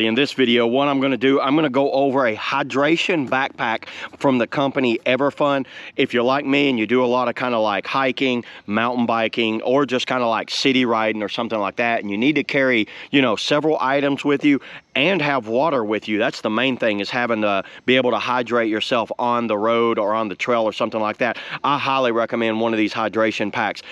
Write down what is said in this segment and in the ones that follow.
In this video, what I'm going to do, I'm going to go over a hydration backpack from the company EVERFUN. If you're like me and you do a lot of kind of like hiking, mountain biking, or just kind of like city riding or something like that, and you need to carry, you know, several items with you and have water with you. That's the main thing, is having to be able to hydrate yourself on the road or on the trail or something like that. I highly recommend one of these hydration packs.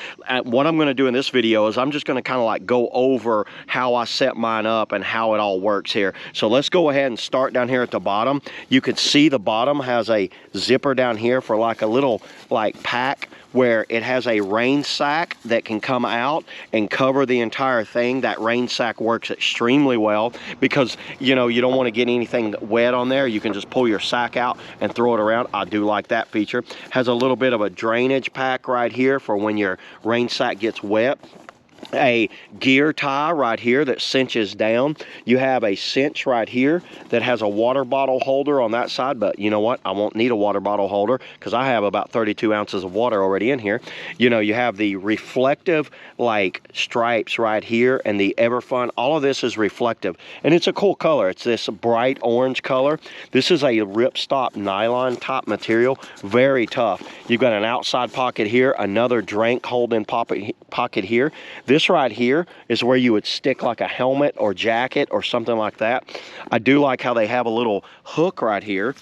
What I'm going to do in this video is I'm just going to kind of like go over how I set mine up and how it all works here. So let's go ahead and start down here at the bottom. You can see the bottom has a zipper down here for like a little like pack, where it has a rain sack that can come out and cover the entire thing. That rain sack works extremely well because, you know, you don't want to get anything wet on there. You can just pull your sack out and throw it around. I do like that feature. Has a little bit of a drainage pack right here for when your rain sack gets wet. A gear tie right here that cinches down. You have a cinch right here that has a water bottle holder on that side, but you know what? I won't need a water bottle holder because I have about 32 ounces of water already in here. You know, you have the reflective like stripes right here and the EVERFUN. All of this is reflective and it's a cool color. It's this bright orange color. This is a ripstop nylon top material, very tough. You've got an outside pocket here, another drink holding pocket here. This right here is where you would stick like a helmet or jacket or something like that. I do like how they have a little hook right here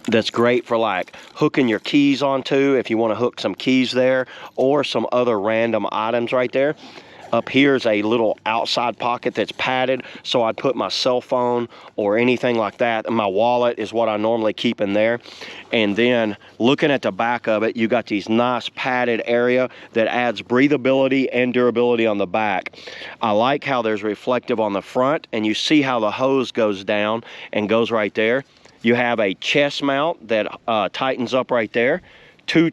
that's great for like hooking your keys onto if you want to hook some keys there or some other random items right there. Up here is a little outside pocket that's padded, so I'd put my cell phone or anything like that. And my wallet is what I normally keep in there. And then looking at the back of it, you got these nice padded area that adds breathability and durability on the back. I like how there's reflective on the front, and you see how the hose goes down and goes right there. You have a chest mount that tightens up right there. Two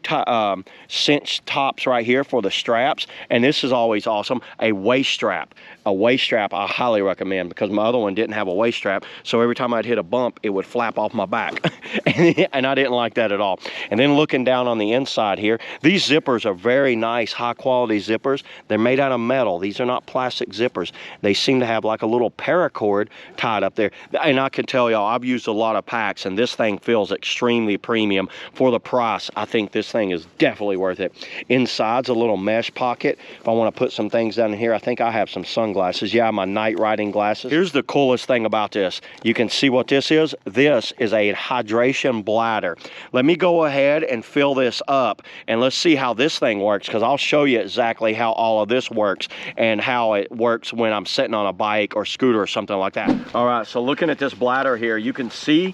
cinch tops right here for the straps, and this is always awesome, a waist strap. A waist strap I highly recommend because my other one didn't have a waist strap, so every time I'd hit a bump it would flap off my back and I didn't like that at all. And then looking down on the inside here, these zippers are very nice, high quality zippers. They're made out of metal. These are not plastic zippers. They seem to have like a little paracord tied up there, and I can tell y'all, I've used a lot of packs and this thing feels extremely premium for the price. I think this thing is definitely worth it. Inside's a little mesh pocket if I want to put some things down in here. I think I have some sunglasses. Yeah, my night riding glasses. Here's the coolest thing about this. You can see what this is. This is a hydration bladder. Let me go ahead and fill this up and let's see how this thing works, because I'll show you exactly how all of this works and how it works when I'm sitting on a bike or scooter or something like that. All right, so looking at this bladder here, you can see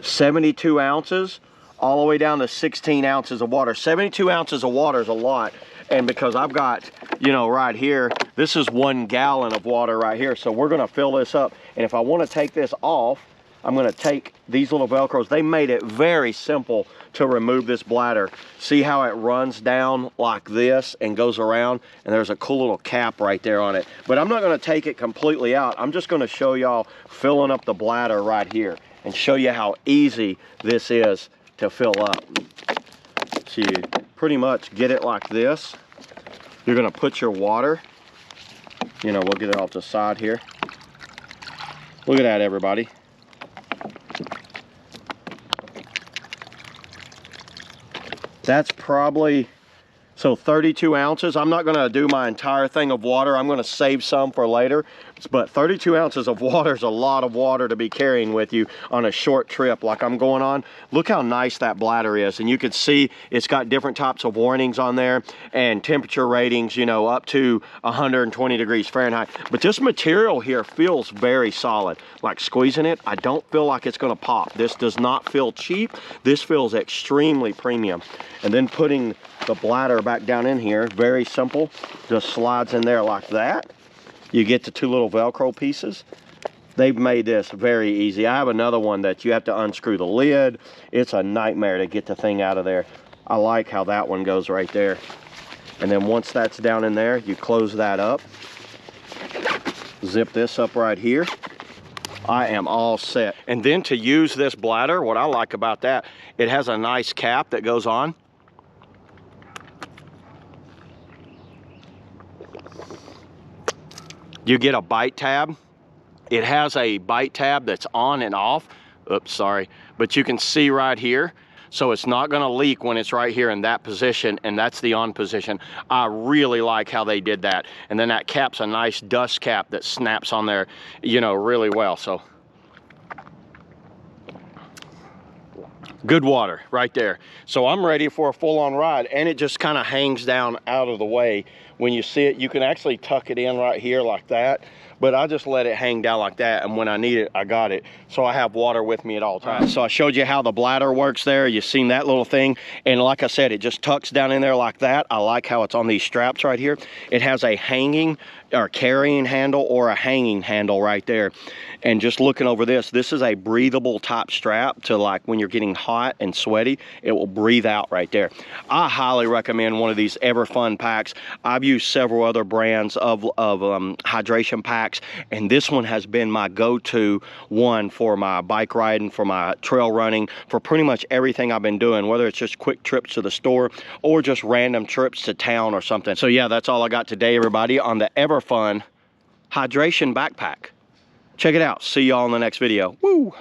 72 ounces all the way down to 16 ounces of water. 72 ounces of water is a lot. And because I've got, you know, right here, this is 1 gallon of water right here. So we're gonna fill this up. And if I wanna take this off, I'm gonna take these little Velcros. They made it very simple to remove this bladder. See how it runs down like this and goes around? And there's a cool little cap right there on it. But I'm not gonna take it completely out. I'm just gonna show y'all filling up the bladder right here and show you how easy this is to fill up. So you pretty much get it like this. You're gonna put your water, you know, we'll get it off the side here. Look at that, everybody. That's probably, so 32 ounces. I'm not gonna do my entire thing of water. I'm gonna save some for later. But 32 ounces of water is a lot of water to be carrying with you on a short trip like I'm going on. Look how nice that bladder is. And you can see it's got different types of warnings on there and temperature ratings, you know, up to 120 degrees Fahrenheit. But this material here feels very solid. Like squeezing it, I don't feel like it's gonna pop. This does not feel cheap. This feels extremely premium. And then putting the bladder back down in here, very simple. Just slides in there like that. You get the 2 little Velcro pieces. They've made this very easy. I have another one that you have to unscrew the lid. It's a nightmare to get the thing out of there. I like how that one goes right there. And then once that's down in there, you close that up. Zip this up right here. I am all set. And then to use this bladder, what I like about that, it has a nice cap that goes on. You get a bite tab It has a bite tab that's on and off. Oops, sorry. But you can see right here. So it's not gonna leak when it's right here in that position, and that's the on position. I really like how they did that. And then that cap's a nice dust cap that snaps on there, you know, really well. So good water right there. So I'm ready for a full-on ride, and it just kind of hangs down out of the way. When you see it, you can actually tuck it in right here like that, but I just let it hang down like that, and when I need it, I got it. So I have water with me at all times. So I showed you how the bladder works there. You've seen that little thing, and like I said, it just tucks down in there like that. I like how it's on these straps right here. It has a hanging or carrying handle or a hanging handle right there. And just looking over this is a breathable top strap to, like, when you're getting hot and sweaty, it will breathe out right there. I highly recommend one of these EVERFUN packs. I've used several other brands of hydration packs, and this one has been my go-to one for my bike riding, for my trail running, for pretty much everything I've been doing, whether it's just quick trips to the store or just random trips to town or something. So yeah, that's all I got today, everybody, on the EVERFUN Hydration backpack. Check it out. See y'all in the next video. Woo!